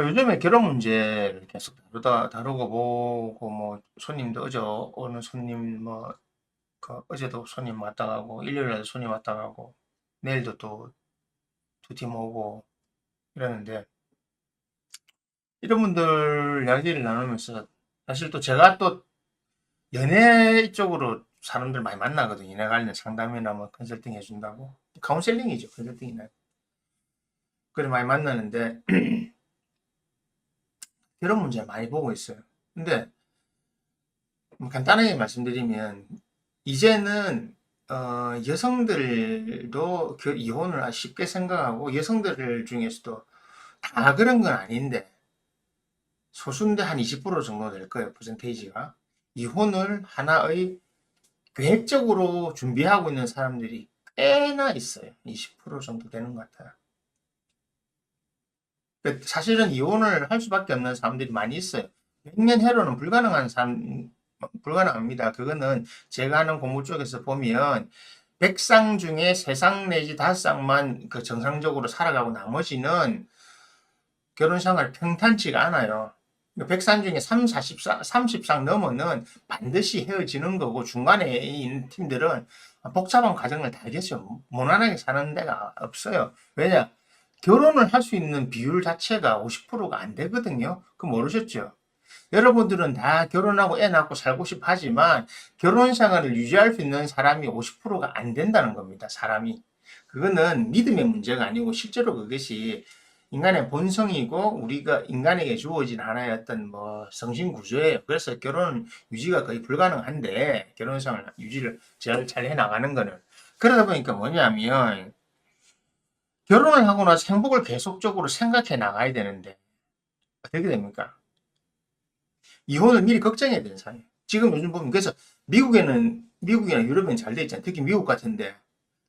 요즘에 결혼 문제를 계속 다루고 보고, 뭐, 손님도 어제 오는 손님, 뭐, 어제도 손님 왔다 가고, 일요일에도 손님 왔다 가고, 내일도 또 두 팀 오고, 이러는데, 이런 분들 이야기를 나누면서, 사실 또 제가 또 연애 쪽으로 사람들 많이 만나거든요. 연애 관련 상담이나 뭐 컨설팅 해준다고. 카운셀링이죠, 컨설팅이나. 그래 많이 만나는데, 결혼 문제 많이 보고 있어요. 근데, 간단하게 말씀드리면 이제는 여성들도 이혼을 쉽게 생각하고 여성들 중에서도 다 그런 건 아닌데 소수인데 한 20% 정도 될 거예요. 퍼센테이지가. 이혼을 하나의 계획적으로 준비하고 있는 사람들이 꽤나 있어요. 20% 정도 되는 것 같아요. 사실은 이혼을 할 수밖에 없는 사람들이 많이 있어요. 100년 해로는 불가능합니다. 그거는 제가 하는 공부 쪽에서 보면 100쌍 중에 3쌍 내지 5쌍만 그 정상적으로 살아가고 나머지는 결혼 생활 평탄치가 않아요. 100쌍 중에 3, 40쌍, 30쌍 넘으면 반드시 헤어지는 거고 중간에 있는 팀들은 복잡한 과정을 다 겪어요. 무난하게 사는 데가 없어요. 왜냐? 결혼을 할 수 있는 비율 자체가 50%가 안 되거든요. 그거 모르셨죠? 여러분들은 다 결혼하고 애 낳고 살고 싶어 하지만 결혼 생활을 유지할 수 있는 사람이 50%가 안 된다는 겁니다. 사람이. 그거는 믿음의 문제가 아니고 실제로 그것이 인간의 본성이고 우리가 인간에게 주어진 하나의 어떤 뭐 성신 구조예요. 그래서 결혼 유지가 거의 불가능한데 결혼 생활 유지를 잘 해나가는 거는 그러다 보니까 뭐냐면 결혼을 하고 나서 행복을 계속적으로 생각해 나가야 되는데 어떻게 됩니까? 이혼을 미리 걱정해야 되는 상황이에요. 지금 요즘 보면 그래서 미국이나 유럽은 잘 돼 있잖아요. 특히 미국 같은데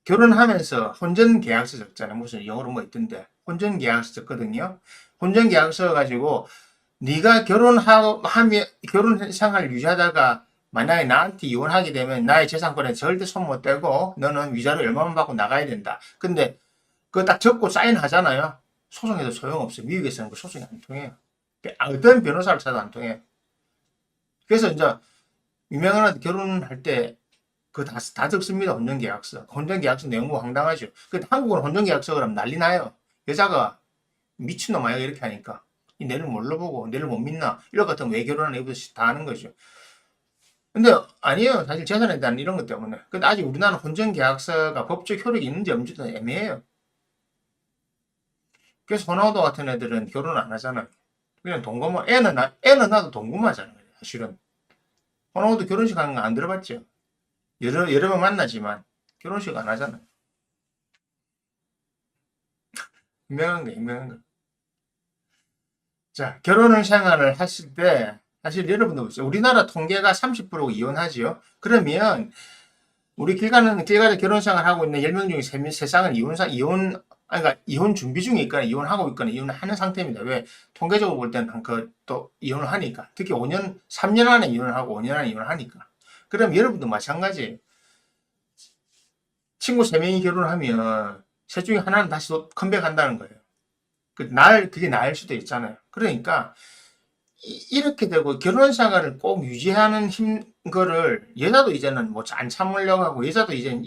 결혼하면서 혼전 계약서 적잖아요. 무슨 영어로 뭐 있던데 혼전 계약서 적거든요. 혼전 계약서 가지고 네가 결혼하면 결혼 생활을 유지하다가 만약에 나한테 이혼하게 되면 나의 재산권에 절대 손 못 대고 너는 위자료 얼마만 받고 나가야 된다. 근데 그거 딱 적고 사인하잖아요. 소송해도 소용없어요. 미국에서는 그 소송이 안 통해요. 어떤 변호사를 찾아도 안 통해요. 그래서 이제 유명한 결혼할 때 그 다 적습니다. 혼전계약서. 혼전계약서 내용 뭐 황당하죠. 근데 한국은 혼전계약서 그러면 난리 나요. 여자가 미친놈 아야 이렇게 하니까. 이 내를 뭘로 보고 내를 못 믿나? 이런 것 같으면 왜 결혼을 해보듯이 다 하는 거죠. 근데 아니에요. 사실 재산에 대한 이런 것 때문에. 근데 아직 우리나라는 혼전계약서가 법적 효력이 있는지 없는지도 애매해요. 그래서 호나우도 같은 애들은 결혼 안 하잖아요. 그냥 동거만, 애는 나도 동거마잖아요. 사실은. 호나우도 결혼식 하는 거 안 들어봤죠? 여러 번 만나지만 결혼식 안 하잖아요. 유명한 거. 자, 결혼을 생활을 했을 때, 사실 여러분도 보세요. 우리나라 통계가 30%가 이혼하지요. 그러면, 우리 길 가는 결혼 생활 하고 있는 10명 중에 3쌍은 그러니까 이혼 준비 중에 있거나 이혼하고 있거나 이혼하는 상태입니다. 왜? 통계적으로 볼 때는 또 이혼을 하니까. 특히 3년 안에 이혼을 하고 5년 안에 이혼을 하니까. 그럼 여러분도 마찬가지예요. 친구 3명이 결혼하면 셋 중에 하나는 다시 또 컴백한다는 거예요. 그게 나을 수도 있잖아요. 그러니까 이렇게 되고 결혼 생활을 꼭 유지하는 거를 여자도 이제는 뭐 안 참으려고 하고 여자도 이제는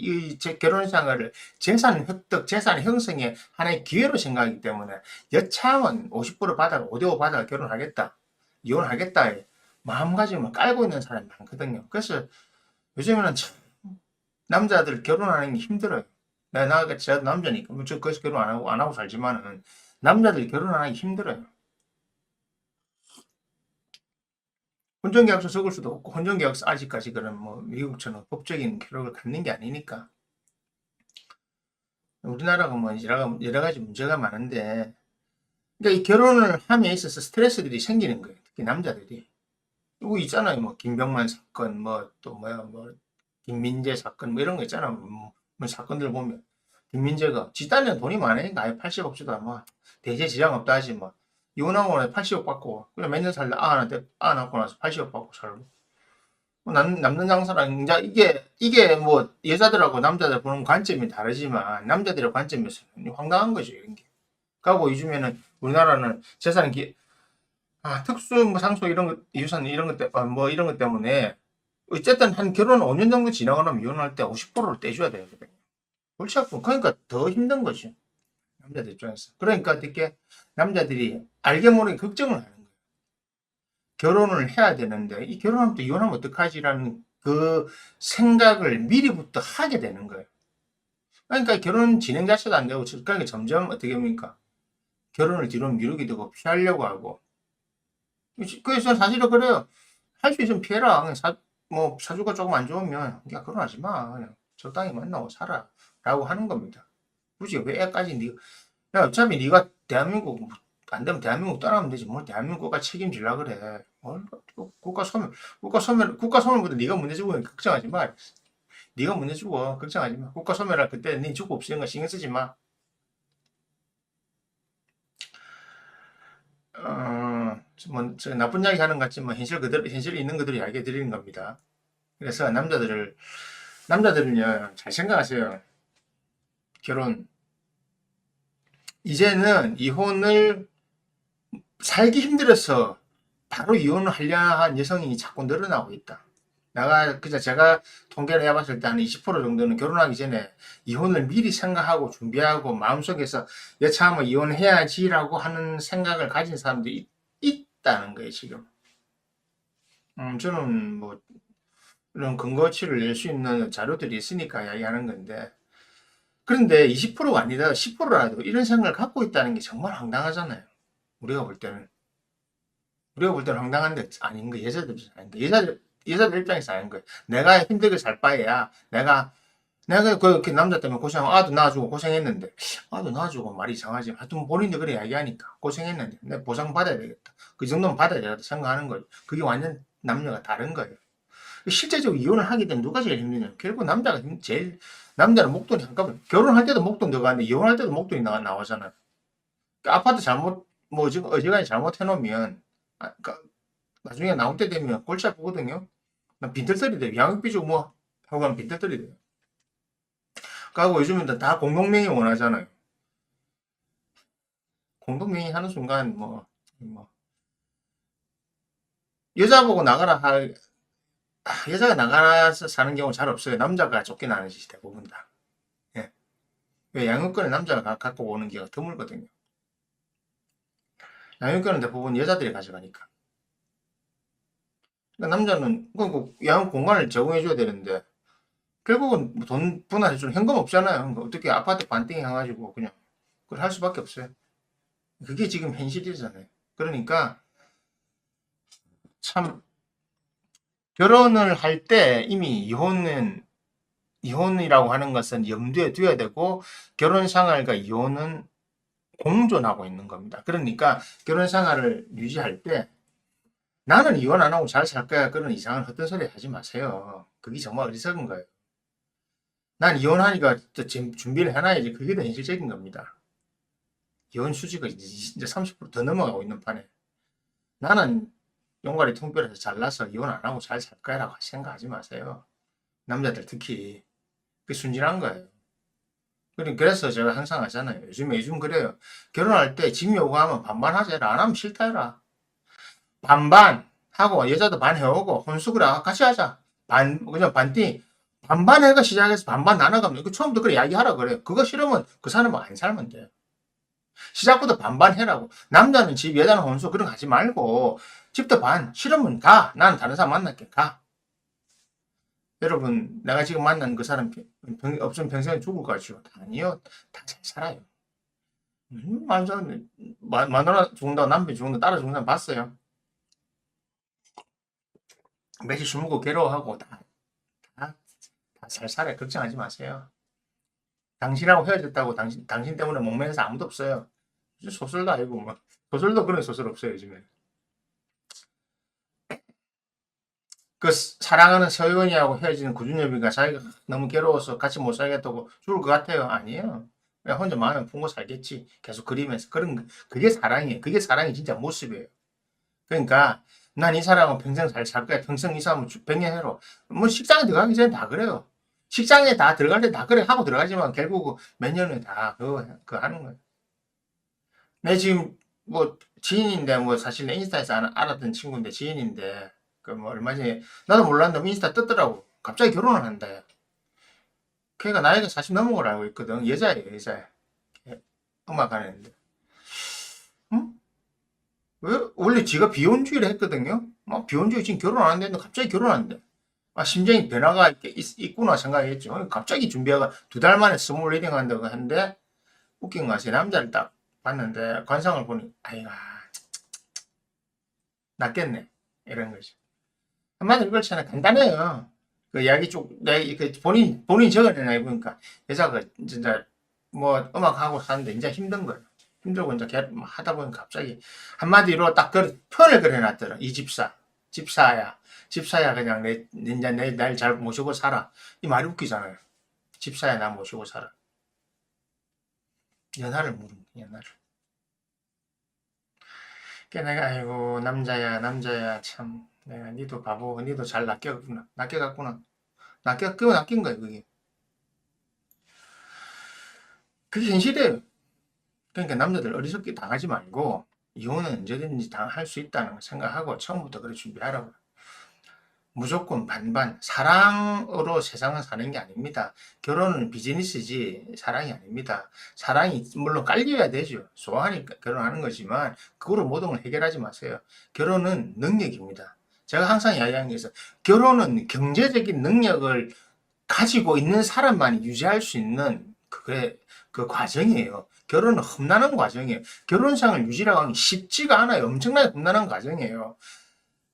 결혼 생활을 재산 획득, 재산 형성의 하나의 기회로 생각하기 때문에 여차하면 50% 받아, 5대5 받아 결혼하겠다, 이혼하겠다 마음가짐을 깔고 있는 사람이 많거든요. 그래서 요즘에는 남자들 결혼하는 게 힘들어요. 나같이 저도 남자니까 저 그래서 결혼 안 하고 살지만은 남자들 결혼하기 힘들어요. 혼전계약서 적을 수도 없고 혼전계약서 아직까지 그런 뭐 미국처럼 법적인 기록을 갖는 게 아니니까 우리나라가 뭐 여러 가지 문제가 많은데 그러니까 이 결혼을 함에 있어서 스트레스들이 생기는 거예요. 특히 남자들이. 이거 있잖아요. 뭐 김병만 사건 뭐 또 뭐야 뭐 김민재 사건 뭐 이런 거 있잖아. 뭐 사건들 보면 김민재가 지 딴에는 돈이 많으니까 아예 80억주다 뭐 대제 지장 없다 하지 뭐 이혼하고 나서 80억 받고 그냥 몇 년 살다 아 낳고 나서 80억 받고 살고 남는 장사랑 이제 이게 뭐 여자들하고 남자들 보는 관점이 다르지만 남자들의 관점에서는 황당한 거죠 이런 게. 그리고 요즘에는 우리나라는 재산 특수 뭐 상속 이런 것, 유산 이런 것 때문에 뭐 이런 것 때문에 어쨌든 한 결혼 5년 정도 지나고 나면 이혼할 때 50%를 떼줘야 되거든요. 골치 아프고 그러니까 더 힘든 거지. 남자들 입장에서. 그러니까 어떻게 남자들이 알게 모르게 걱정을 하는 거예요. 결혼을 해야 되는데 이 결혼하면 또 이혼하면 어떡하지라는 그 생각을 미리부터 하게 되는 거예요. 그러니까 결혼 진행 자체도 안 되고 그러니까 점점 어떻게 합니까? 결혼을 뒤로 미루게 되고 피하려고 하고 그래서 사실은 그래요. 할 수 있으면 피해라. 그냥 뭐 사주가 조금 안 좋으면 그냥 결혼하지 마. 그냥 적당히 만나고 살아. 라고 하는 겁니다. 굳이 왜 애까지 야, 어차피 네가 대한민국 안 되면 대한민국 떠나면 되지. 뭘 대한민국가 책임질라 그래. 국가 소멸보다 네가 문제 주고 걱정하지 마. 네가 문제 주고 걱정하지 마. 국가 소멸할 그때 네 죽고 없으니까 신경 쓰지 마. 저 나쁜 이야기 하는 것 같지만 현실 그대로 현실이 있는 그대로 이야기해 드리는 겁니다. 그래서 남자들은요 잘 생각하세요. 결혼 이제는 이혼을 살기 힘들어서 바로 이혼을 하려 한 여성이 자꾸 늘어나고 있다. 제가 통계를 해봤을 때 한 20% 정도는 결혼하기 전에 이혼을 미리 생각하고 준비하고 마음속에서 여차하면 이혼해야지라고 하는 생각을 가진 사람들이 있다는 거예요, 지금. 저는 뭐 이런 근거치를 낼 수 있는 자료들이 있으니까 이야기하는 건데. 그런데 20%가 아니라 10%라도 이런 생각을 갖고 있다는 게 정말 황당하잖아요. 우리가 볼 때는. 우리가 볼 때는 황당한데 아닌 거 여자들이 아닌 거 여자들 입장에서 아닌 거예요. 내가 힘들게 살 바에야 내가 그 남자 때문에 고생하고 아도 낳아주고 고생했는데 아도 낳아주고 말이 이상하지. 하여튼 본인도 그래 이야기하니까 고생했는데 내가 보상받아야 되겠다. 그 정도는 받아야 되겠다 생각하는 거죠. 그게 완전 남녀가 다른 거예요. 실제적으로 이혼을 하게 되면 누가 제일 힘드냐? 결국 남자가 제일 남자는 목돈이 한꺼번에 결혼할 때도 목돈 들어가는데 이혼할 때도 목돈이 나오잖아요. 그러니까 아파트 잘못 뭐 지금 어지간히 잘못 해놓으면 그러니까 나중에 나올 때 되면 골치 아프거든요. 빈털터리 돼요. 양육비 주고 뭐 하고 가면 빈털터리 돼요. 그리고 요즘은 다 공동명의 원하잖아요. 공동명의 하는 순간 뭐 여자 보고 나가라 할 여자가 나가서 사는 경우 잘 없어요. 남자가 쫓겨나는 짓이 대부분 다. 예. 왜 양육권을 남자가 갖고 오는 경우가 드물거든요. 양육권은 대부분 여자들이 가져가니까. 그러니까 남자는 양육 공간을 제공해줘야 되는데 결국은 돈 분할해주는 현금 없잖아요. 그러니까 어떻게 아파트 반띵 해가지고 그냥 그걸 할 수밖에 없어요. 그게 지금 현실이잖아요. 그러니까 참 결혼을 할 때 이미 이혼이라고 하는 것은 염두에 둬야 되고 결혼 생활과 이혼은 공존하고 있는 겁니다. 그러니까 결혼 생활을 유지할 때 나는 이혼 안 하고 잘 살 거야. 그런 이상한 헛된 소리 하지 마세요. 그게 정말 어리석은 거예요. 난 이혼하니까 준비를 해놔야지. 그게 더 현실적인 겁니다. 이혼 수지가 이제 30%더 넘어가고 있는 판에 나는 용가리 통뼈에서 잘나서 이혼 안 하고 잘 살 거야라고 생각하지 마세요. 남자들 특히 그게 순진한 거예요. 그래서 제가 항상 하잖아요. 요즘 그래요. 결혼할 때 집 요구하면 반반 하자. 안 하면 싫다 해라. 반반 하고 여자도 반 해오고 혼수그래 같이 하자. 그냥 반반 해가 시작해서 반반 나눠가면 그 처음부터 그래 이야기하라 그래요. 그거 싫으면 그 사람은 안 살면 돼요. 시작부터 반반 해라고. 남자는 집, 여자는 혼수 그런 거 하지 말고 집도 반 싫으면 가. 나는 다른 사람 만날게 가. 여러분 내가 지금 만난 그 사람 없으면 평생에 죽을 것 같죠? 아니요. 다 잘 살아요. 마누라 죽는다고 남편 죽는다고 딸 죽는다고 봤어요. 며칠 술 먹고 괴로워하고 다 잘 살아요. 걱정하지 마세요. 당신하고 헤어졌다고 당신 때문에 목매는 사람 아무도 없어요. 소설도 아니고 뭐 소설도 그런 소설 없어요 요즘에. 그 사랑하는 서유원이하고 헤어지는 구준엽이가 자기가 너무 괴로워서 같이 못 살겠다고 죽을 것 같아요. 아니에요. 그냥 혼자 마음에 품고 살겠지. 계속 그리면서 그게 사랑이에요. 그게 사랑이 진짜 모습이에요. 그러니까 난 이 사람은 평생 잘 살 거야. 평생 이 사람은 100년 해로. 뭐 식장에 들어가기 전에 다 그래요. 식장에 다 들어갈 때 다 그래 하고 들어가지만 결국 몇 년을 다 그거 하는 거예요. 내 지금 뭐 지인인데 뭐 사실 인스타에서 알았던 친구인데 지인인데 그 뭐 얼마 전에 나도 몰랐는데 인스타 떴더라고. 갑자기 결혼을 한다. 걔가 나이가 40 넘은 걸 알고 있거든. 여자예요, 여자. 음악 하는데. 응? 왜? 원래 지가 비혼주의를 했거든요. 비혼주의 지금 결혼 안 했는데 갑자기 결혼한대. 심정이 변화가 있구나 생각했죠. 갑자기 준비하가 2달 만에 스몰 웨딩 한다고 하는데 웃긴 것이 남자를 딱 봤는데 관상을 보니 아이가 낫겠네 이런 거죠. 한마디로 그렇잖아. 간단해요. 그 이야기 그 본인 적어내나 보니까 여자가 진짜 뭐 음악하고 사는데 이제 힘든 거예요. 힘들고 이제 하다 보니까 갑자기 한마디로 딱 표현을 그려놨더라. 이 집사야. 집사야 그냥 이제 날 잘 모시고 살아. 이 말이 웃기잖아요. 집사야 나 모시고 살아. 연하를 물은 연하를. 그 내가 아이고 남자야 참 내가 니도 바보 니도 잘 낚여갔구나. 낚인 거예요 그게. 그게 현실이에요. 그러니까 남자들 어리석게 당하지 말고 이혼은 언제든지 당할 수 있다는 걸 생각하고 처음부터 그래 준비하라고. 무조건 반반. 사랑으로 세상을 사는 게 아닙니다. 결혼은 비즈니스지 사랑이 아닙니다. 사랑이 물론 깔려야 되죠. 좋아하니까 결혼하는 거지만 그거로 모든 걸 해결하지 마세요. 결혼은 능력입니다. 제가 항상 이야기하는 게 있어요. 결혼은 경제적인 능력을 가지고 있는 사람만이 유지할 수 있는 그 과정이에요. 결혼은 험난한 과정이에요. 결혼상을 유지하고 하는 게 쉽지가 않아요. 엄청나게 험난한 과정이에요.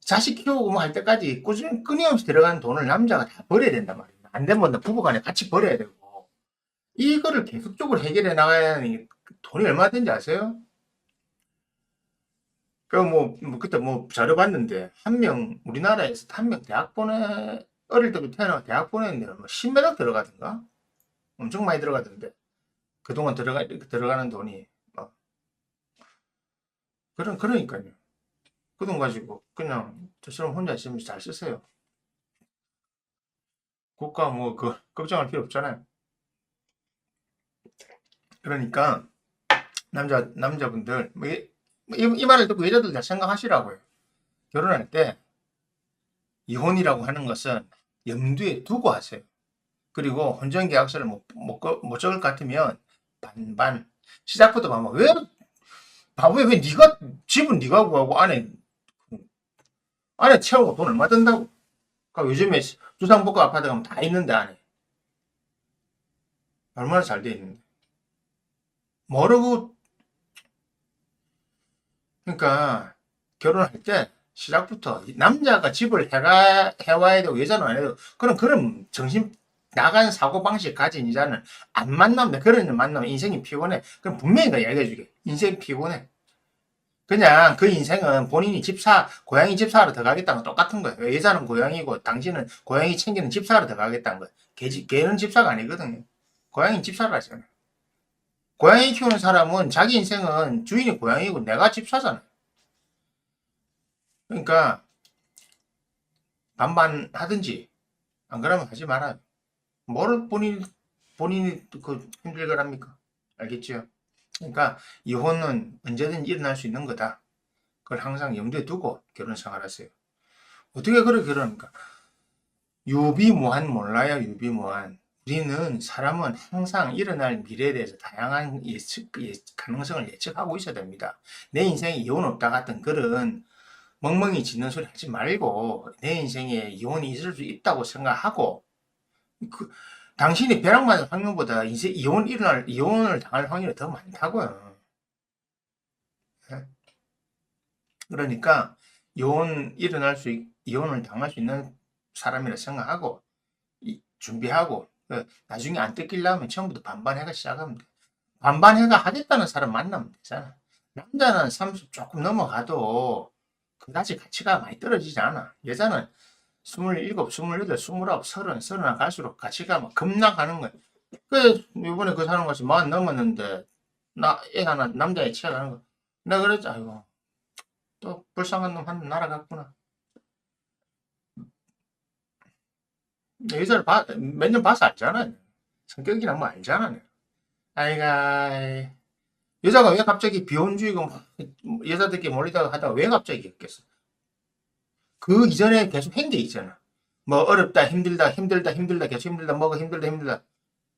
자식 키우고 뭐 할 때까지 꾸준히 끊임없이 들어가는 돈을 남자가 다 벌어야 된단 말이에요. 안 되면 부부간에 같이 벌어야 되고. 이거를 계속적으로 해결해 나가야 하니 돈이 얼마 되는지 아세요? 그때 뭐 자료 봤는데, 우리나라에서 한 명 대학 어릴 때부터 태어나서 대학 보냈는데, 뭐 10몇 억 들어가던가? 엄청 많이 들어가던데. 그동안 들어가는 돈이. 막, 그러니까요. 그 돈 가지고 그냥 저처럼 혼자 있으면 잘 쓰세요. 국가 걱정할 필요 없잖아요. 그러니까, 남자분들, 이 말을 듣고 여자들 다 생각하시라고요. 결혼할 때 이혼이라고 하는 것은 염두에 두고 하세요. 그리고 혼전계약서를 못 적을 것 같으면 반반. 시작부터 봐봐. 바보야, 왜 집은 네가 구하고 안에 채우고 돈 얼마 든다고. 그러니까 요즘에 주상복합 아파트 가면 다 있는데 안에. 얼마나 잘 돼 있는데. 모르고, 그러니까 결혼할 때 시작부터 남자가 집을 해와야 되고 여자는 안 해도 그런 정신 나간 사고방식 가진 여자는 안 만나면 그런 만나면 인생이 피곤해. 그럼 분명히 이야기해 주게. 인생 피곤해. 그냥 그 인생은 본인이 고양이 집사하러 들어가겠다는 거 똑같은 거예요. 여자는 고양이고 당신은 고양이 챙기는 집사하러 들어가겠다는 거예요. 걔는 집사가 아니거든요. 고양이 집사를 하잖아요. 고양이 키우는 사람은 자기 인생은 주인이 고양이고 내가 집사잖아요. 그러니까 반반 하든지 안 그러면 하지 말아요. 뭐를 본인이 힘들 거랍니까? 알겠죠? 그러니까 이혼은 언제든 일어날 수 있는 거다. 그걸 항상 염두에 두고 결혼 생활하세요. 어떻게 그렇게 결혼합니까? 유비무한 몰라요, 유비무한. 우리는 사람은 항상 일어날 미래에 대해서 다양한 가능성을 예측하고 있어야 됩니다. 내 인생에 이혼 없다 같은 그런 멍멍이 짖는 소리 하지 말고 내 인생에 이혼이 있을 수 있다고 생각하고 그, 당신이 벼락맞을 확률보다 이혼을 당할 확률이 더 많다고요. 예? 그러니까 이혼을 당할 수 있는 사람이라 생각하고 준비하고 나중에 안 뜯기려면 처음부터 반반해가 시작하면 돼. 반반해가 하겠다는 사람 만나면 되잖아. 남자는 30 조금 넘어가도 그다지 가치가 많이 떨어지지 않아. 여자는 27, 28, 29, 30, 30 갈수록 가치가 막 급락하는 거야. 이번에 그 사람 같이 40 넘었는데 애 하나 남자애 취하는 거. 내가 그랬지. 아이고 또 불쌍한 놈 한 놈 날아갔구나. 여자를 몇 년 봐서 알잖아. 성격이랑 뭐 알잖아. 아이가 여자가 왜 갑자기 비혼주의고 막 여자들끼리 몰리다가 하다가 왜 갑자기 했겠어? 그 이전에 계속 한 게 있잖아. 뭐 어렵다, 힘들다, 힘들다, 힘들다, 계속 힘들다, 뭐가 힘들다, 힘들다.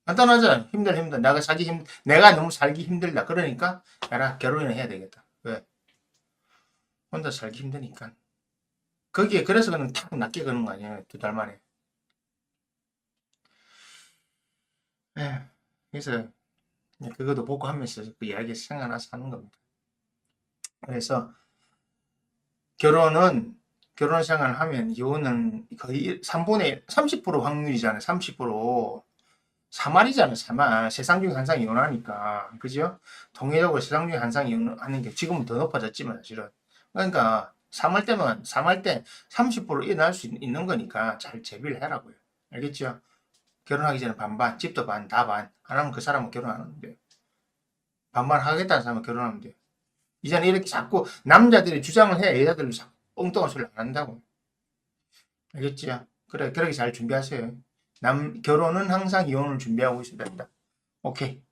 간단하잖아. 힘들다, 힘들다. 내가 너무 살기 힘들다. 그러니까, 야라, 결혼을 해야 되겠다. 왜? 혼자 살기 힘드니까. 거기에, 그래서 그는 탁 낮게 거는 거 아니야. 2달 만에. 에휴, 그래서, 그것도 보고 하면서 그 이야기 생각나서 하는 겁니다. 그래서, 결혼은, 결혼 생활을 하면 이혼은 거의 30% 확률이잖아요. 30%. 사말이잖아요, 사말. 세상 중에 한 쌍이 이혼하니까. 그죠? 통계적으로 세상 중에 한 쌍이 이혼하는 게 지금은 더 높아졌지만, 사실은. 그러니까, 3할 때 30% 일어날 수 있는 거니까 잘 재비를 해라고요. 알겠죠? 결혼하기 전에 반반, 집도 반, 다 반. 안 하면 그 사람은 결혼 안 하는데. 반반 하겠다는 사람은 결혼하면 돼요. 이제는 이렇게 자꾸 남자들이 주장을 해야 여자들은 자꾸 엉뚱한 소리를 안 한다고. 알겠지요? 그래, 그렇게 잘 준비하세요. 결혼은 항상 이혼을 준비하고 있어야 된다. 오케이.